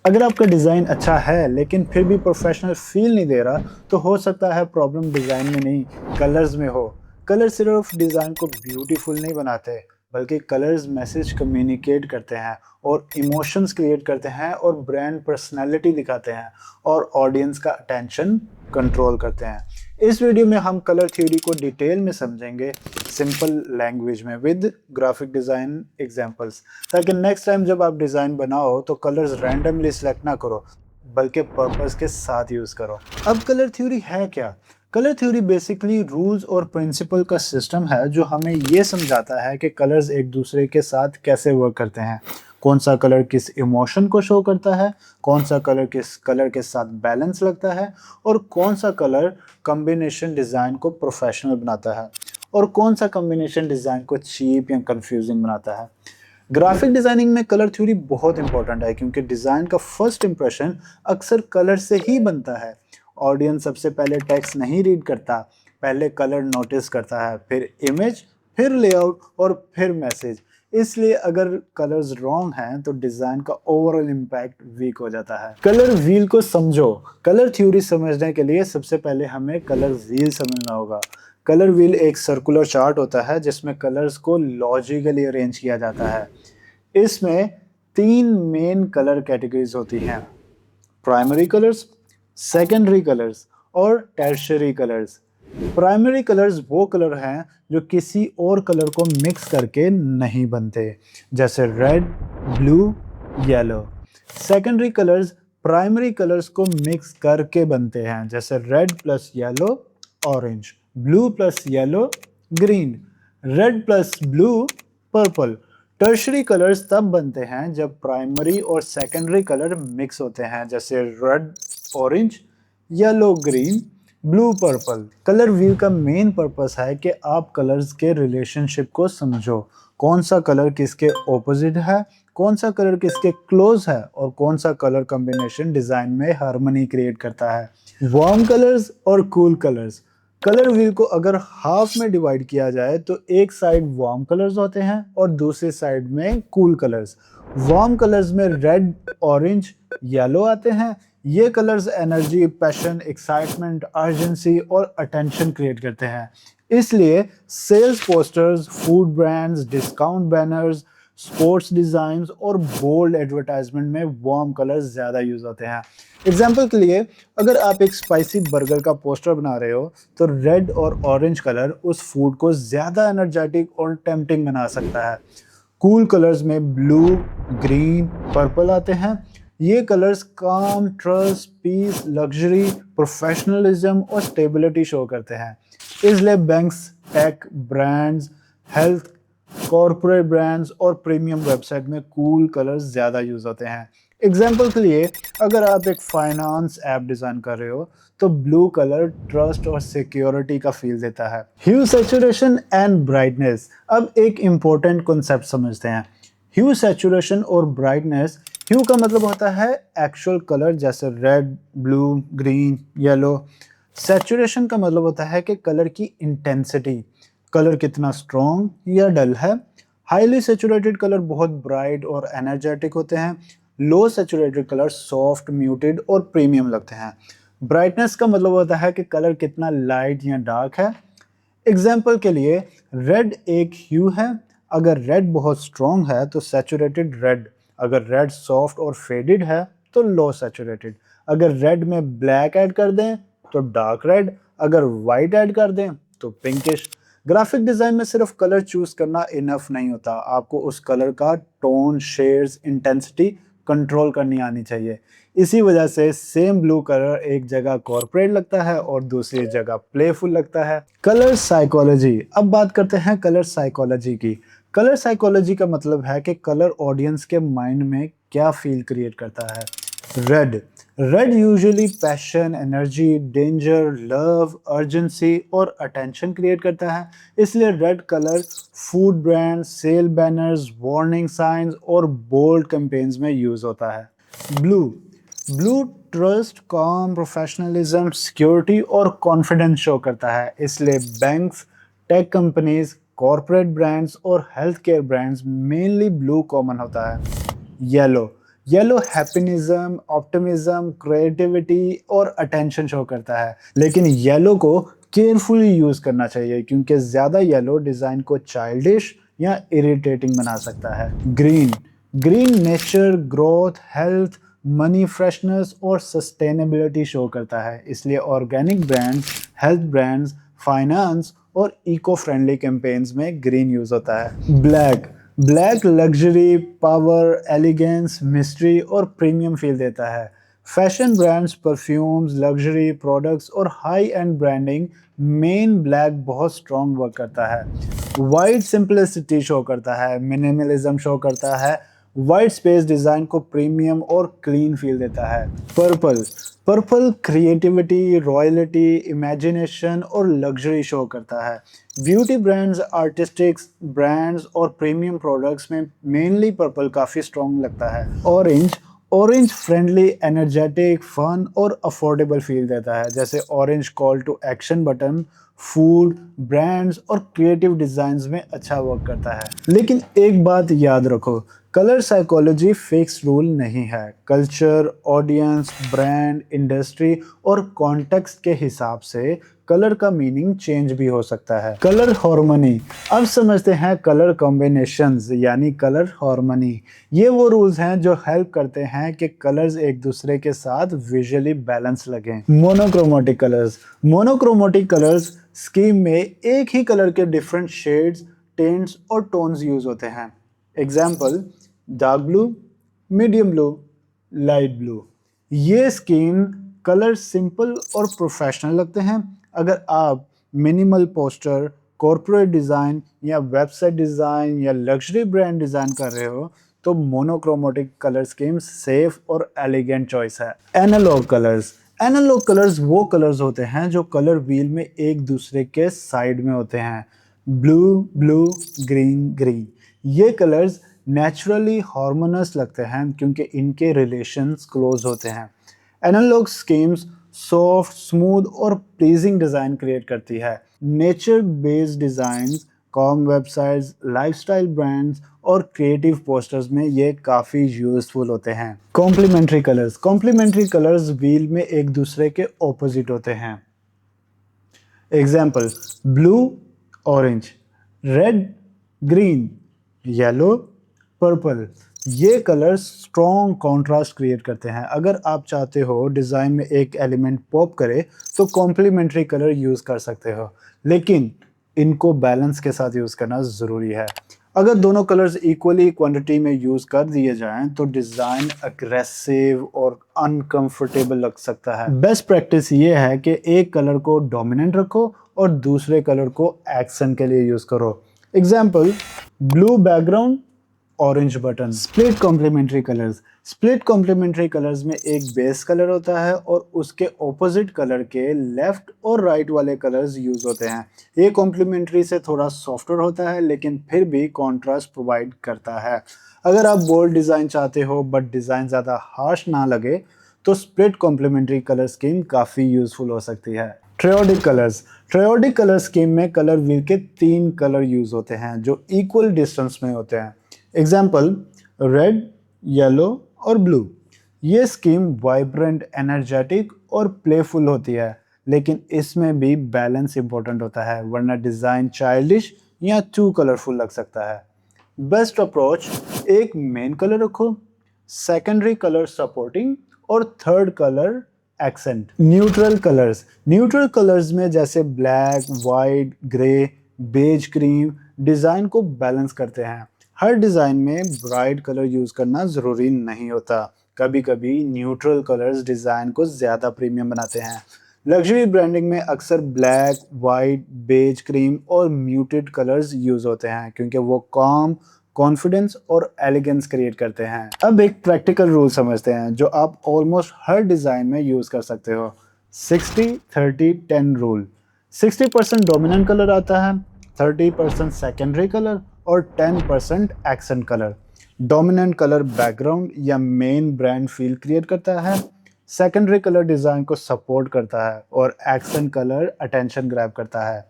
अगर आपका डिज़ाइन अच्छा है लेकिन फिर भी प्रोफेशनल फील नहीं दे रहा, तो हो सकता है प्रॉब्लम डिज़ाइन में नहीं, कलर्स में हो। कलर सिर्फ डिज़ाइन को ब्यूटीफुल नहीं बनाते, बल्कि कलर्स मैसेज कम्युनिकेट करते हैं और इमोशंस क्रिएट करते हैं और ब्रांड पर्सनैलिटी दिखाते हैं और ऑडियंस का अटेंशन कंट्रोल करते हैं। इस वीडियो में हम कलर थ्योरी को डिटेल में समझेंगे, सिंपल लैंग्वेज में विद ग्राफिक डिज़ाइन एग्जांपल्स, ताकि नेक्स्ट टाइम जब आप डिज़ाइन बनाओ तो कलर्स रैंडमली सेलेक्ट ना करो, बल्कि पर्पस के साथ यूज़ करो। अब कलर थ्योरी है क्या? कलर थ्योरी बेसिकली रूल्स और प्रिंसिपल का सिस्टम है जो हमें ये समझाता है कि कलर्स एक दूसरे के साथ कैसे वर्क करते हैं, कौन सा कलर किस इमोशन को शो करता है, कौन सा कलर किस कलर के साथ बैलेंस लगता है, और कौन सा कलर कॉम्बिनेशन डिज़ाइन को प्रोफेशनल बनाता है, और कौन सा कॉम्बिनेशन डिज़ाइन को चीप या कंफ्यूजिंग बनाता है। ग्राफिक डिजाइनिंग में कलर थ्योरी बहुत इंपॉर्टेंट है, क्योंकि डिजाइन का फर्स्ट इंप्रेशन अक्सर कलर से ही बनता है। ऑडियंस सबसे पहले टेक्स्ट नहीं रीड करता, पहले कलर नोटिस करता है, फिर इमेज, फिर लेआउट और फिर मैसेज। इसलिए अगर कलर्स रॉन्ग हैं तो डिजाइन का ओवरऑल इम्पैक्ट वीक हो जाता है। कलर व्हील को समझो। कलर थ्योरी समझने के लिए सबसे पहले हमें कलर व्हील समझना होगा। कलर व्हील एक सर्कुलर चार्ट होता है जिसमें कलर्स को लॉजिकली अरेंज किया जाता है। इसमें तीन मेन कलर कैटेगरीज होती हैं: प्राइमरी कलर्स, सेकेंडरी कलर्स और टर्शियरी कलर्स। प्राइमरी कलर्स वो कलर हैं जो किसी और कलर को मिक्स करके नहीं बनते, जैसे red, blue, yellow. Secondary colours primary colours को मिक्स करके बनते हैं, जैसे red plus yellow orange, blue plus yellow green, red plus blue purple. Tertiary colours तब बनते हैं जब प्राइमरी और सेकेंडरी कलर मिक्स होते हैं, जैसे red orange, yellow green, blue purple. Colour wheel का मेन पर्पस है कि आप कलर्स के रिलेशनशिप को समझो, कौन सा कलर किसके ऑपोजिट है, कौन सा कलर किसके क्लोज है, और कौन सा कलर कॉम्बिनेशन डिजाइन में हार्मनी क्रिएट करता है। वार्म कलर्स और कूल कलर्स। कलर व्हील को अगर हाफ में डिवाइड किया जाए तो एक साइड वार्म कलर्स होते हैं और दूसरी साइड में कूल कलर्स। वार्म कलर्स में रेड, ऑरेंज, येलो आते हैं। ये colours energy, passion, excitement, urgency और अटेंशन क्रिएट करते हैं। इसलिए sales posters, food brands, discount banners, sports design और बोल्ड एडवर्टाइजमेंट में वार्म कलर्स ज़्यादा यूज होते हैं। एग्जाम्पल के लिए, अगर आप एक स्पाइसी बर्गर का पोस्टर बना रहे हो तो रेड और ऑरेंज कलर उस फूड को ज़्यादा एनर्जेटिक और टेम्पटिंग बना सकता है। कूल कलर्स में ब्लू, ग्रीन, पर्पल आते हैं। ये colours calm, trust, peace, luxury, professionalism और स्टेबिलिटी शो करते हैं। इसलिए banks, tech, brands, health, corporate brands और प्रीमियम वेबसाइट में कूल कलर्स ज़्यादा यूज होते हैं। एग्जाम्पल के लिए, अगर आप एक फाइनेंस ऐप डिज़ाइन कर रहे हो तो ब्लू कलर ट्रस्ट और सिक्योरिटी का फील देता है। ह्यू, सैचुरेशन एंड ब्राइटनेस। अब एक इंपॉर्टेंट कॉन्सेप्ट समझते हैं, ह्यू, सैचुरेशन और ब्राइटनेस। ह्यू का मतलब होता है एक्चुअल कलर, जैसे red, blue, green, yellow. Saturation का मतलब होता है कि कलर की इंटेंसिटी, कलर कितना स्ट्रॉन्ग या डल है। हाईली सैचुरेटेड कलर बहुत ब्राइट और एनर्जेटिक होते हैं। लो सैचुरेटेड कलर सॉफ्ट, म्यूटेड और प्रीमियम लगते हैं। ब्राइटनेस का मतलब होता है कि कलर कितना लाइट या डार्क है। एग्जाम्पल के लिए, रेड एक ह्यू है। अगर रेड बहुत स्ट्रॉन्ग है तो सैचुरेटेड रेड, अगर रेड सॉफ्ट और फेडेड है तो लो सैचुरेटेड। अगर रेड में ब्लैक ऐड कर दें तो डार्क रेड, अगर वाइट ऐड कर दें तो पिंकिश। ग्राफिक डिजाइन में सिर्फ कलर चूज करना इनफ नहीं होता, आपको उस कलर का टोन, शेड्स, इंटेंसिटी कंट्रोल करनी आनी चाहिए। इसी वजह से सेम ब्लू कलर एक जगह कॉर्पोरेट लगता है और दूसरी जगह प्लेफुल लगता है। Colour psychology. अब बात करते हैं कलर साइकोलॉजी की। कलर साइकोलॉजी का मतलब है कि कलर ऑडियंस के माइंड में क्या फील क्रिएट करता है। Red, red usually passion, energy, danger, love, urgency और अटेंशन क्रिएट करता है। इसलिए red colour food brand, sale banners, warning signs और बोल्ड कैंपेन्स में यूज होता है। Blue, blue trust, calm, professionalism, security और कॉन्फिडेंस शो करता है। इसलिए banks, tech companies, corporate brands और health care brands mainly blue common होता है। Yellow, yellow happiness, optimism, creativity और अटेंशन शो करता है, लेकिन येलो को केयरफुली यूज करना चाहिए क्योंकि ज्यादा येलो डिजाइन को चाइल्डिश या इरिटेटिंग बना सकता है। Green green nature, growth, health, money, freshness और सस्टेनेबिलिटी शो करता है, इसलिए organic brands, health brands, finance और इको फ्रेंडली कैंपेन्स में ग्रीन यूज होता है। Black black luxury, power, elegance, mystery और प्रीमियम फील देता है। Fashion brands, perfumes, luxury products और हाई एंड ब्रांडिंग मेन ब्लैक बहुत स्ट्रॉन्ग वर्क करता है। वाइट सिंपलिसिटी शो करता है, मिनिमलिज्म शो करता है, वाइट स्पेस डिजाइन को प्रीमियम और क्लीन फील देता है। Purple purple creativity, royalty, imagination और लग्जरी शो करता है। ब्यूटी ब्रांड्स, आर्टिस्टिक्स ब्रांड्स और प्रीमियम प्रोडक्ट्स में मेनली पर्पल काफ़ी स्ट्रॉन्ग लगता है। Orange orange friendly, energetic, fun और अफोर्डेबल फील देता है, जैसे orange call to action button food, brands और क्रिएटिव डिजाइन्स में अच्छा वर्क करता है। लेकिन एक बात याद रखो, कलर साइकोलॉजी फिक्स रूल नहीं है। कल्चर, ऑडियंस, ब्रांड, इंडस्ट्री और कॉन्टेक्स्ट के हिसाब से कलर का मीनिंग चेंज भी हो सकता है। कलर हार्मनी, अब समझते हैं कलर कॉम्बिनेशंस यानी कलर हार्मनी। ये वो रूल्स हैं जो हेल्प करते हैं कि कलर्स एक दूसरे के साथ विजुअली बैलेंस लगें। मोनोक्रोमेटिक कलर्स स्कीम में एक ही कलर के डिफरेंट शेड्स, टिंट्स और टोन्स यूज होते हैं। Example dark blue, medium blue, light blue. ये स्कीम कलर सिंपल और प्रोफेशनल लगते हैं। अगर आप मिनिमल पोस्टर, कॉर्पोरेट डिज़ाइन या वेबसाइट डिज़ाइन या लग्जरी ब्रांड डिज़ाइन कर रहे हो तो मोनोक्रोमेटिक कलर स्कीम सेफ और एलिगेंट चॉइस है। एनालॉग कलर्स वो कलर्स होते हैं जो कलर व्हील में एक दूसरे के साइड में होते हैं। Blue blue, green green. ये कलर्स नेचुरली हार्मोनस लगते हैं क्योंकि इनके रिलेशंस क्लोज होते हैं। एनालॉग स्कीम्स सॉफ्ट, स्मूथ और प्लीजिंग डिज़ाइन क्रिएट करती है। Nature based designs, com websites, lifestyle brands और क्रिएटिव पोस्टर्स में ये काफ़ी यूजफुल होते हैं। कॉम्प्लीमेंट्री कलर्स व्हील में एक दूसरे के ऑपोजिट होते हैं। Example blue orange, red green, yellow purple. ये कलर्स स्ट्रॉन्ग कॉन्ट्रास्ट क्रिएट करते हैं। अगर आप चाहते हो डिज़ाइन में एक एलिमेंट पॉप करे तो कॉम्प्लीमेंट्री कलर यूज़ कर सकते हो, लेकिन इनको बैलेंस के साथ यूज़ करना ज़रूरी है। अगर दोनों कलर्स इक्वली क्वांटिटी में यूज़ कर दिए जाएं तो डिज़ाइन अग्रेसिव और अनकंफर्टेबल लग सकता है। बेस्ट प्रैक्टिस ये है कि एक कलर को डोमिनेंट रखो और दूसरे कलर को एक्सेंट के लिए यूज़ करो। Example blue background, orange button. Split complementary colours में एक बेस कलर होता है और उसके ऑपोजिट कलर के लेफ्ट और राइट वाले कलर्स यूज होते हैं। ये कॉम्प्लीमेंट्री से थोड़ा सॉफ्टर होता है लेकिन फिर भी कॉन्ट्रास्ट प्रोवाइड करता है। अगर आप बोल्ड डिज़ाइन चाहते हो बट डिज़ाइन ज़्यादा हार्श ना लगे तो स्प्लिट कॉम्प्लीमेंट्री कलर स्कीम काफ़ी यूजफुल हो सकती है। ट्रायोडिक कलर स्कीम में कलर व्हील के 3 कलर यूज होते हैं जो इक्वल डिस्टेंस में होते हैं। एग्जाम्पल रेड, येलो और ब्लू। ये स्कीम वाइब्रेंट, एनर्जेटिक और प्लेफुल होती है, लेकिन इसमें भी बैलेंस इंपॉर्टेंट होता है वरना डिज़ाइन चाइल्डिश या टू कलरफुल लग सकता है। बेस्ट अप्रोच, एक मेन कलर रखो, सेकेंडरी कलर सपोर्टिंग और third colour accent. Neutral colours में जैसे black, white, grey, beige, cream design को बैलेंस करते हैं। हर डिज़ाइन में ब्राइट कलर यूज़ करना ज़रूरी नहीं होता। कभी कभी न्यूट्रल कलर्स डिज़ाइन को ज़्यादा प्रीमियम बनाते हैं। लग्जरी ब्रांडिंग में अक्सर ब्लैक, वाइट, बेज, क्रीम और म्यूटेड कलर्स यूज़ होते हैं क्योंकि वो कॉम, कॉन्फिडेंस और एलिगेंस क्रिएट करते हैं। अब एक प्रैक्टिकल रूल समझते हैं जो आप ऑलमोस्ट हर डिज़ाइन में यूज़ कर सकते हो। 60-30-10 रूल। 60% डोमिनेंट कलर आता है, 30% सेकेंडरी कलर और 10% accent colour. Dominant colour background या मेन ब्रांड फील क्रिएट करता है, सेकेंडरी कलर डिज़ाइन को सपोर्ट करता है और एक्सेंट कलर अटेंशन ग्रैब करता है।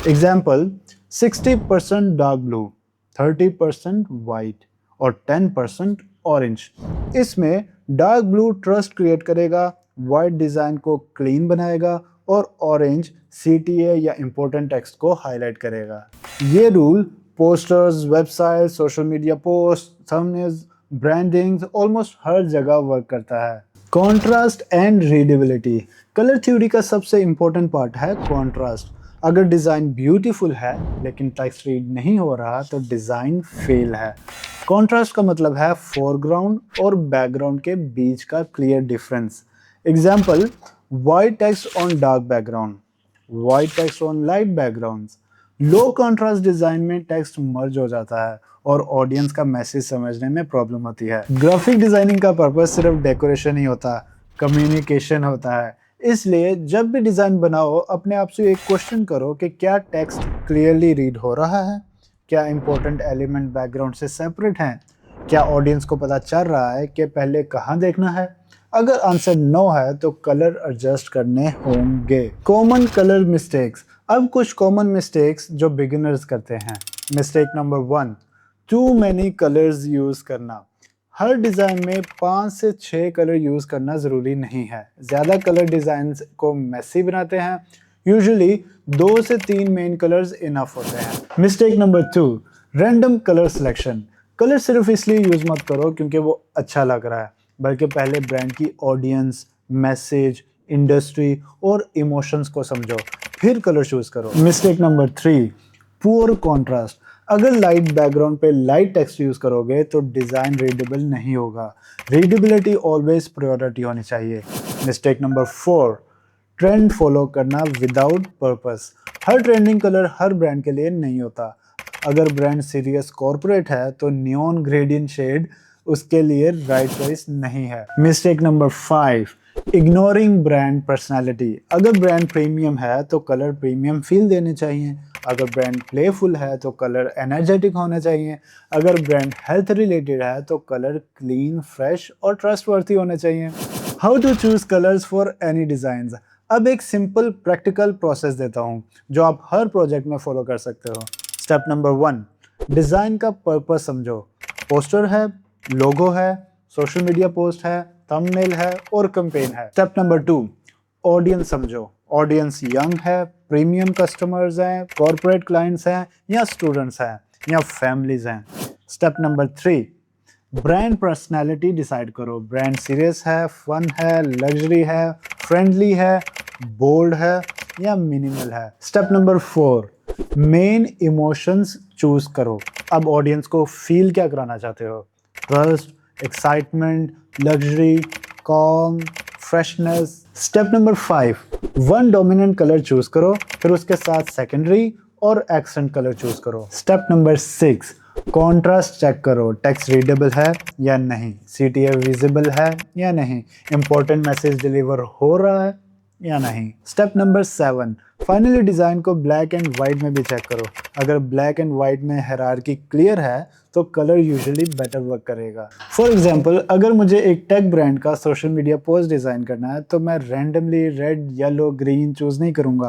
एग्जाम्पल 60% डार्क ब्लू, 30% वाइट और 10% ऑरेंज। इसमें डार्क ब्लू ट्रस्ट क्रिएट करेगा, वाइट डिज़ाइन को क्लीन बनाएगा और ऑरेंज CTA या इम्पोर्टेंट टेक्स्ट को हाईलाइट करेगा। ये rule posters, website, social media post, thumbnails, brandings almost हर जगह वर्क करता है। Contrast and readability. Colour theory का सबसे इम्पोर्टेंट पार्ट है कॉन्ट्रास्ट। अगर डिज़ाइन ब्यूटीफुल है लेकिन टेक्स्ट रीड नहीं हो रहा तो डिज़ाइन फेल है। कॉन्ट्रास्ट का मतलब है फोरग्राउंड और बैकग्राउंड के बीच का clear difference. Example, white text on dark background, white text on light background. Low contrast design में टेक्स्ट मर्ज हो जाता है और ऑडियंस का मैसेज समझने में प्रॉब्लम होती है। ग्राफिक डिज़ाइनिंग का पर्पस सिर्फ डेकोरेशन ही होता, कम्युनिकेशन होता है। इसलिए जब भी डिज़ाइन बनाओ अपने आप से एक क्वेश्चन करो कि क्या टेक्स्ट क्लियरली रीड हो रहा है, क्या इंपॉर्टेंट एलिमेंट बैकग्राउंड से सेपरेट हैं, क्या ऑडियंस को पता चल रहा है कि पहले कहाँ देखना है। अगर आंसर नो है तो कलर एडजस्ट करने होंगे। Common colour mistakes. अब कुछ कॉमन मिस्टेक्स जो बिगिनर्स करते हैं। Mistake number 1, too many colours use करना। हर डिज़ाइन में 5 से 6 कलर यूज़ करना ज़रूरी नहीं है। ज़्यादा कलर डिज़ाइन को मेसी बनाते हैं। यूजुअली 2 से 3 मेन कलर्स इनफ होते हैं। Mistake number 2, random colour selection. Colour सिर्फ इसलिए यूज़ मत करो क्योंकि वो अच्छा लग रहा है, बल्कि पहले ब्रांड की ऑडियंस, मैसेज, इंडस्ट्री और इमोशंस को समझो, फिर कलर चूज़ करो। Mistake number 3, poor contrast. अगर लाइट बैकग्राउंड पे लाइट टेक्स्ट यूज़ करोगे तो डिज़ाइन रीडेबल नहीं होगा। रीडेबिलिटी ऑलवेज प्रायोरिटी होनी चाहिए। मिस्टेक नंबर 4, ट्रेंड फॉलो करना विदाउट पर्पस। हर ट्रेंडिंग कलर हर ब्रांड के लिए नहीं होता। अगर ब्रांड सीरियस कॉर्पोरेट है तो नियॉन ग्रेडियंट शेड उसके लिए राइट चॉइस नहीं है। Mistake number 5, ignoring brand personality. अगर ब्रांड प्रीमियम है तो कलर प्रीमियम फील देने चाहिए। अगर ब्रांड प्लेफुल है तो कलर एनर्जेटिक होना चाहिए। अगर ब्रांड हेल्थ रिलेटेड है तो कलर क्लीन, फ्रेश और ट्रस्टवर्थी होना चाहिए। How to choose colours for any designs. अब एक सिंपल प्रैक्टिकल प्रोसेस देता हूँ जो आप हर प्रोजेक्ट में फॉलो कर सकते हो। स्टेप नंबर 1, डिज़ाइन का पर्पस समझो। पोस्टर है, लोगो है, सोशल मीडिया पोस्ट है, थंबनेल है और कैंपेन है। स्टेप नंबर 2, ऑडियंस समझो। ऑडियंस यंग है, प्रीमियम कस्टमर्स हैं, कॉर्पोरेट क्लाइंट्स हैं या स्टूडेंट्स हैं या फैमिलीज हैं। Step number 3, brand personality decide करो। ब्रांड सीरियस है, फन है, लग्जरी है, फ्रेंडली है, बोल्ड है या मिनिमल है। Step number 4, main emotions choose करो। अब ऑडियंस को फील क्या कराना चाहते हो? Trust, excitement, luxury, com, freshness. Step number 5, one dominant colour choose करो, फिर उसके साथ सेकेंडरी और एक्सेंट कलर चूज करो। स्टेप नंबर 6, कॉन्ट्रास्ट चेक करो। टेक्स्ट रीडेबल है या नहीं, CTA विजिबल है या नहीं, इंपॉर्टेंट मैसेज डिलीवर हो रहा है या नहीं। स्टेप नंबर 7, फाइनली डिज़ाइन को ब्लैक एंड वाइट में भी चेक करो। अगर ब्लैक एंड वाइट में हायरार्की क्लियर है तो कलर यूजुअली बेटर वर्क करेगा। फॉर एग्जांपल, अगर मुझे एक टेक ब्रांड का सोशल मीडिया पोस्ट डिज़ाइन करना है तो मैं randomly red, yellow, green choose नहीं करूँगा।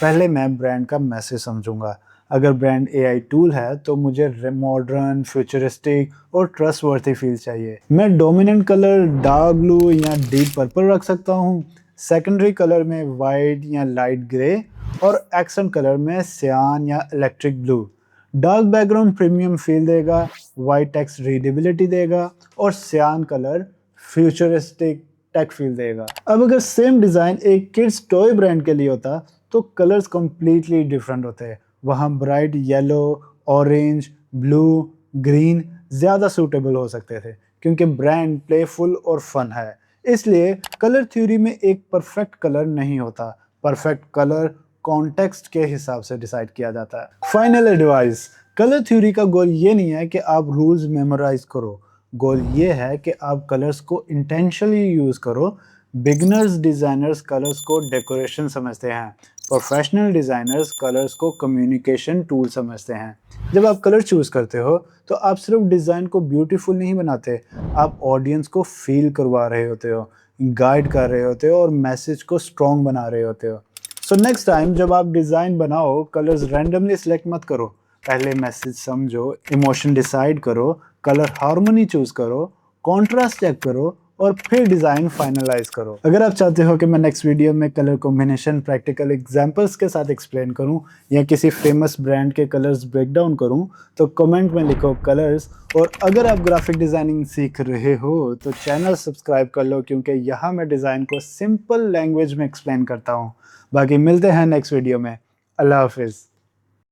पहले मैं ब्रांड का मैसेज समझूंगा। अगर ब्रांड AI टूल है तो मुझे मॉडर्न, फ्यूचरिस्टिक और ट्रस्टवर्थी फील चाहिए। मैं डोमिनेंट कलर डार्क ब्लू या डीप पर्पल रख सकता हूँ, सेकेंडरी कलर में वाइट या लाइट ग्रे और एक्सेंट कलर में सियान या electric blue. Dark background premium feel देगा, वाइट टेक्स्ट रीडेबिलिटी देगा और सियान कलर फ्यूचरिस्टिक टेक फील देगा। अब अगर सेम डिज़ाइन एक किड्स टॉय ब्रांड के लिए होता तो कलर्स कंप्लीटली डिफरेंट होते। वहाँ bright yellow, orange, blue, green ज़्यादा सूटेबल हो सकते थे क्योंकि ब्रांड प्लेफुल और फन है। इसलिए कलर थ्योरी में एक परफेक्ट कलर नहीं होता। परफेक्ट कलर कॉन्टेक्स्ट के हिसाब से डिसाइड किया जाता है। फाइनल एडवाइस, कलर थ्योरी का गोल ये नहीं है कि आप रूल्स मेमोराइज करो। गोल ये है कि आप कलर्स को इंटेंशनली यूज़ करो। बिगिनर्स डिज़ाइनर्स कलर्स को डेकोरेशन समझते हैं, प्रोफेशनल डिज़ाइनर्स कलर्स को कम्युनिकेशन टूल समझते हैं। जब आप कलर चूज़ करते हो तो आप सिर्फ डिज़ाइन को ब्यूटीफुल नहीं बनाते, आप ऑडियंस को फील करवा रहे होते हो, गाइड कर रहे होते हो और मैसेज को स्ट्रॉन्ग बना रहे होते हो। सो नेक्स्ट टाइम जब आप डिज़ाइन बनाओ, कलर्स रैंडमली सेलेक्ट मत करो। पहले मैसेज समझो, इमोशन डिसाइड करो, कलर हार्मनी चूज़ करो कॉन्ट्रास्ट चेक करो और फिर डिज़ाइन फाइनलाइज करो। अगर आप चाहते हो कि मैं नेक्स्ट वीडियो में कलर कॉम्बिनेशन प्रैक्टिकल एग्जांपल्स के साथ एक्सप्लेन करूं या किसी फेमस ब्रांड के कलर्स ब्रेक डाउन करूं तो कमेंट में लिखो कलर्स। और अगर आप ग्राफिक डिज़ाइनिंग सीख रहे हो तो चैनल सब्सक्राइब कर लो, क्योंकि यहाँ मैं डिज़ाइन को सिंपल लैंग्वेज में एक्सप्लेन करता हूँ। बाकी मिलते हैं नेक्स्ट वीडियो में। अल्लाह हाफिज़।